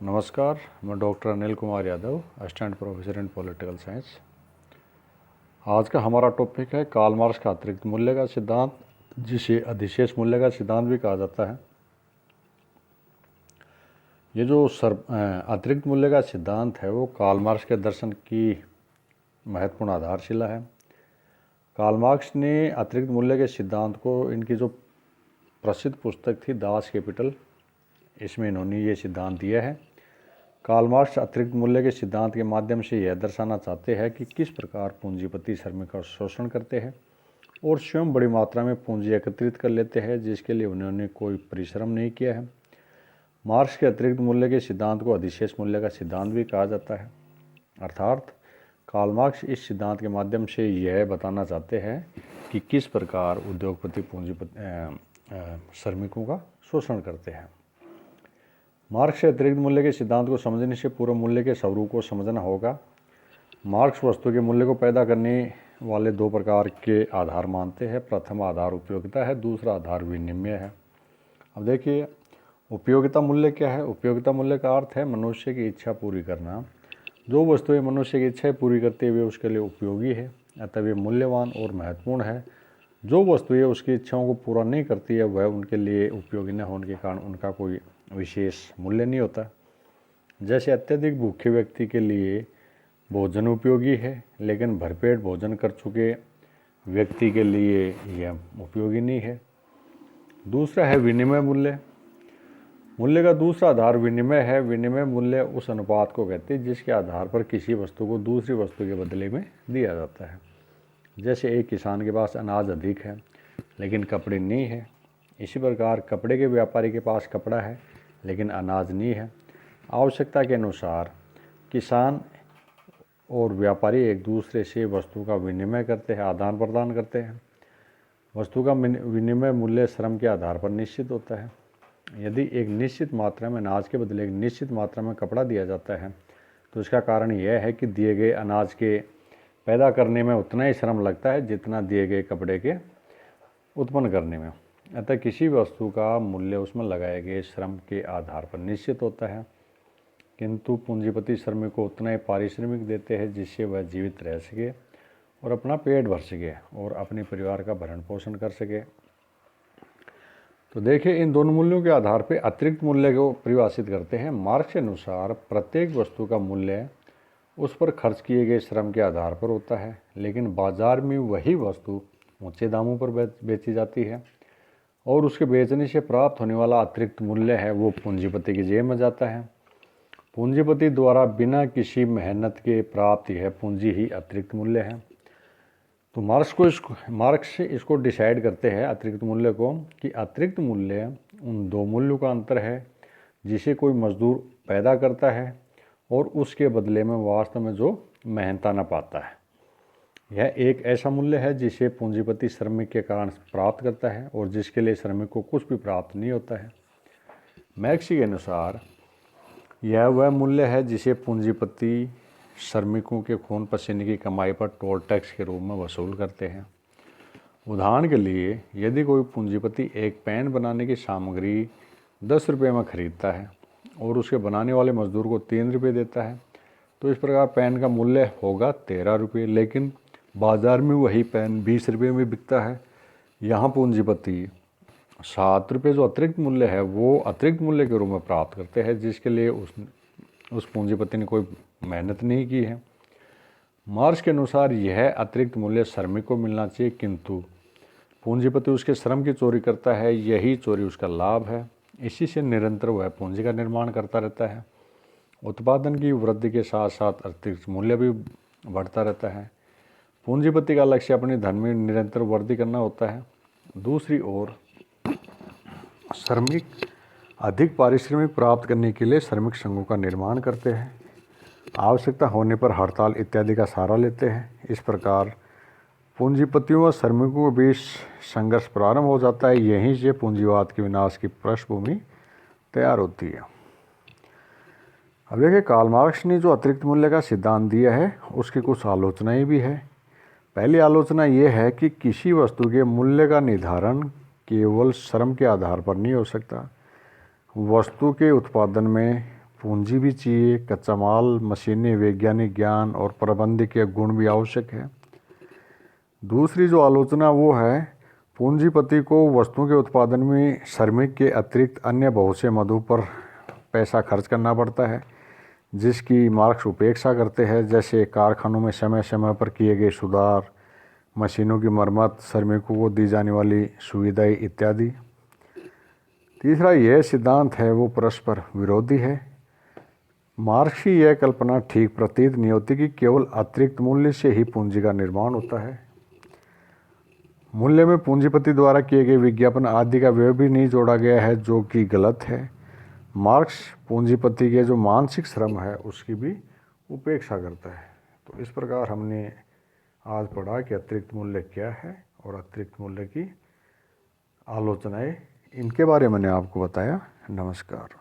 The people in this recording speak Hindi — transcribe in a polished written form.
नमस्कार, मैं doctor Anil Kumar Yadav, assistant professor in political science. आज का हमारा टॉपिक है कार्ल मार्क्स का अतिरिक्त मूल्य का सिद्धांत, जिसे अधिशेष मूल्य का सिद्धांत भी कहा जाता है। ये जो अतिरिक्त मूल्य का सिद्धांत है वो कार्ल मार्क्स के दर्शन की महत्वपूर्ण आधारशिला है। कार्ल मार्क्स ने अतिरिक्त मूल्य के सिद्धांत को इनकी जो प्रसिद्ध पुस्तक थी दास कैपिटल, इसमें इन्होंने ये सिद्धांत दिया है। कार्ल मार्क्स अतिरिक्त मूल्य के सिद्धांत के माध्यम से यह दर्शाना चाहते हैं कि किस प्रकार पूंजीपति श्रमिक का शोषण करते हैं और स्वयं बड़ी मात्रा में पूंजी एकत्रित कर लेते हैं, जिसके लिए उन्होंने कोई परिश्रम नहीं किया है। मार्क्स के अतिरिक्त मूल्य के सिद्धांत को अधिशेष मूल्य का सिद्धांत भी कहा जाता है। अर्थात कार्ल मार्क्स इस सिद्धांत के माध्यम से यह बताना चाहते हैं कि किस प्रकार उद्योगपति श्रमिकों का शोषण करते हैं। मार्क्स के अतिरिक्त मूल्य के सिद्धांत को समझने से पूर्व मूल्य के स्वरूप को समझना होगा। मार्क्स वस्तु के मूल्य को पैदा करने वाले दो प्रकार के आधार मानते हैं। प्रथम आधार उपयोगिता है, दूसरा आधार विनिमय है। अब देखिए, उपयोगिता मूल्य क्या है। उपयोगिता मूल्य का अर्थ है मनुष्य की इच्छा पूरी करना। जो वस्तुएं मनुष्य की इच्छाएं पूरी करते हुए उसके लिए उपयोगी है, अतः वे मूल्यवान और महत्वपूर्ण है। जो वस्तुएं उसकी इच्छाओं को पूरा नहीं करती है वह उनके लिए उपयोगी न होने के कारण उनका कोई विशेष मूल्य नहीं होता। जैसे अत्यधिक भूखे व्यक्ति के लिए भोजन उपयोगी है, लेकिन भरपेट भोजन कर चुके व्यक्ति के लिए यह उपयोगी नहीं है। दूसरा है विनिमय मूल्य। मूल्य का दूसरा आधार विनिमय है। विनिमय मूल्य उस अनुपात को कहते हैं जिसके आधार पर किसी वस्तु को दूसरी वस्तु के बदले में दिया जाता है। जैसे एक किसान के पास अनाज अधिक है लेकिन कपड़े नहीं है, इसी प्रकार कपड़े के व्यापारी के पास कपड़ा है लेकिन अनाज नहीं है। आवश्यकता के अनुसार किसान और व्यापारी एक दूसरे से वस्तु का विनिमय करते हैं, आदान प्रदान करते हैं। वस्तु का विनिमय मूल्य श्रम के आधार पर निश्चित होता है। यदि एक निश्चित मात्रा में अनाज के बदले एक निश्चित मात्रा में कपड़ा दिया जाता है तो इसका कारण यह है कि दिए गए अनाज के पैदा करने में उतना ही श्रम लगता है जितना दिए गए कपड़े के उत्पन्न करने में। अतः किसी वस्तु का मूल्य उसमें लगाए गए श्रम के आधार पर निश्चित होता है, किंतु पूंजीपति श्रमिक को उतना ही पारिश्रमिक देते हैं जिससे वह जीवित रह सके और अपना पेट भर सके और अपने परिवार का भरण पोषण कर सके। तो देखिए, इन दोनों मूल्यों के आधार पर अतिरिक्त मूल्य को परिभाषित करते हैं। मार्क्स के अनुसार प्रत्येक वस्तु का मूल्य उस पर खर्च किए गए श्रम के आधार पर होता है, लेकिन बाजार में वही वस्तु ऊंचे दामों पर बेची जाती है और उसके बेचने से प्राप्त होने वाला अतिरिक्त मूल्य है वो पूंजीपति की जेब में जाता है। पूंजीपति द्वारा बिना किसी मेहनत के प्राप्त यह पूंजी ही अतिरिक्त मूल्य है। तो मार्क्स इसको डिसाइड करते हैं अतिरिक्त मूल्य को कि अतिरिक्त मूल्य उन दो मूल्यों का अंतर है जिसे कोई मजदूर पैदा करता है और उसके बदले में वास्तव में जो मेहनताना पाता है। यह एक ऐसा मूल्य है जिसे पूंजीपति श्रमिक के कारण प्राप्त करता है और जिसके लिए श्रमिक को कुछ भी प्राप्त नहीं होता है। मार्क्स के अनुसार यह वह मूल्य है जिसे पूंजीपति श्रमिकों के खून पसीने की कमाई पर टोल टैक्स के रूप में वसूल करते हैं। उदाहरण के लिए, यदि कोई पूंजीपति एक पेन बनाने की सामग्री 10 रुपये में खरीदता है और उसके बनाने वाले मजदूर को 3 रुपये देता है, तो इस प्रकार पेन का मूल्य होगा 13 रुपये, लेकिन बाज़ार में वही पेन 20 रुपये में बिकता है। यहाँ पूंजीपति 7 रुपये जो अतिरिक्त मूल्य है वो अतिरिक्त मूल्य के रूप में प्राप्त करते हैं, जिसके लिए उस पूंजीपति ने कोई मेहनत नहीं की है। मार्क्स के अनुसार यह अतिरिक्त मूल्य श्रमिक को मिलना चाहिए, किंतु पूंजीपति उसके श्रम की चोरी करता है। यही चोरी उसका लाभ है। इसी से निरंतर वह पूंजी का निर्माण करता रहता है। उत्पादन की वृद्धि के साथ साथ अतिरिक्त मूल्य भी बढ़ता रहता है। पूंजीपति का लक्ष्य अपने धन में निरंतर वृद्धि करना होता है। दूसरी ओर श्रमिक अधिक पारिश्रमिक प्राप्त करने के लिए श्रमिक संघों का निर्माण करते हैं, आवश्यकता होने पर हड़ताल इत्यादि का सहारा लेते हैं। इस प्रकार पूंजीपतियों व श्रमिकों के बीच संघर्ष प्रारंभ हो जाता है। यहीं से पूंजीवाद के विनाश की पृष्ठभूमि तैयार होती है। अब देखिए, कार्ल मार्क्स ने जो अतिरिक्त मूल्य का सिद्धांत दिया है उसकी कुछ आलोचनाएं भी है। पहली आलोचना ये है कि किसी वस्तु के मूल्य का निर्धारण केवल श्रम के आधार पर नहीं हो सकता। वस्तु के उत्पादन में पूंजी भी चाहिए, कच्चा माल, मशीनें, वैज्ञानिक ज्ञान और प्रबंधकीय गुण भी आवश्यक है। दूसरी जो आलोचना वो है, पूंजीपति को वस्तुओं के उत्पादन में श्रमिक के अतिरिक्त अन्य बहुत से मदों पर पैसा खर्च करना पड़ता है, जिसकी मार्क्स उपेक्षा करते हैं, जैसे कारखानों में समय समय पर किए गए सुधार, मशीनों की मरम्मत, श्रमिकों को दी जाने वाली सुविधाएं इत्यादि। तीसरा यह सिद्धांत है वो परस्पर विरोधी है। मार्क्स की यह कल्पना ठीक प्रतीत नहीं होती कि केवल अतिरिक्त मूल्य से ही पूंजी का निर्माण होता है। मूल्य में पूंजीपति द्वारा किए गए विज्ञापन आदि का व्यय भी नहीं जोड़ा गया है, जो कि गलत है। मार्क्स पूंजीपति के जो मानसिक श्रम है उसकी भी उपेक्षा करता है। तो इस प्रकार हमने आज पढ़ा कि अतिरिक्त मूल्य क्या है और अतिरिक्त मूल्य की आलोचनाएं, इनके बारे में मैंने आपको बताया। नमस्कार।